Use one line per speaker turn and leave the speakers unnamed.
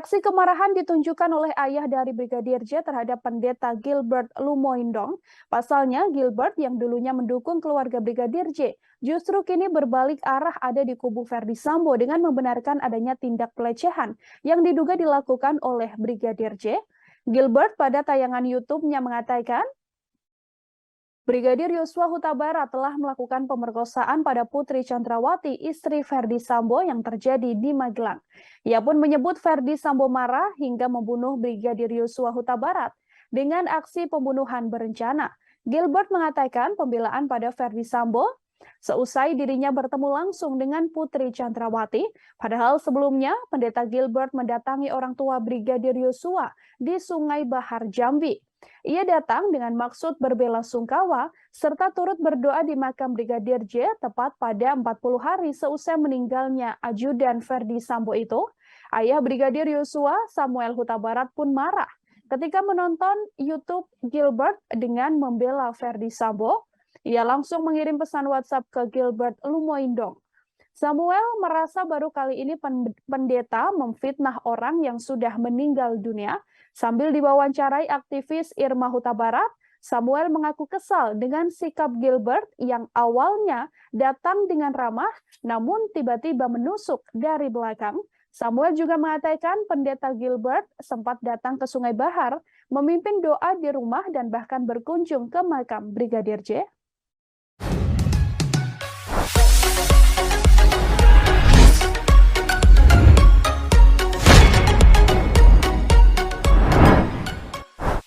Reaksi kemarahan ditunjukkan oleh ayah dari Brigadir J terhadap pendeta Gilbert Lumoindong. Pasalnya, Gilbert yang dulunya mendukung keluarga Brigadir J, justru kini berbalik arah ada di kubu Verdi Sambo dengan membenarkan adanya tindak pelecehan yang diduga dilakukan oleh Brigadir J. Gilbert pada tayangan YouTube-nya mengatakan, Brigadir Yosua Huta Barat telah melakukan pemerkosaan pada Putri Chandrawati, istri Verdi Sambo yang terjadi di Magelang. Ia pun menyebut Verdi Sambo marah hingga membunuh Brigadir Yosua Huta Barat dengan aksi pembunuhan berencana. Gilbert mengatakan pembelaan pada Verdi Sambo seusai dirinya bertemu langsung dengan Putri Chandrawati, padahal sebelumnya pendeta Gilbert mendatangi orang tua Brigadir Yosua di Sungai Bahar, Jambi. Ia datang dengan maksud berbelasungkawa serta turut berdoa di makam Brigadir J tepat pada 40 hari seusai meninggalnya ajudan Verdi Sambo itu. Ayah Brigadir Yosua, Samuel Huta Barat pun marah ketika menonton YouTube Gilbert dengan membela Verdi Sambo. Ia langsung mengirim pesan WhatsApp ke Gilbert Lumoindong. Samuel merasa baru kali ini pendeta memfitnah orang yang sudah meninggal dunia. Sambil diwawancarai aktivis Irma Huta Barat, Samuel mengaku kesal dengan sikap Gilbert yang awalnya datang dengan ramah, namun tiba-tiba menusuk dari belakang. Samuel juga mengatakan pendeta Gilbert sempat datang ke Sungai Bahar, memimpin doa di rumah dan bahkan berkunjung ke makam Brigadir J.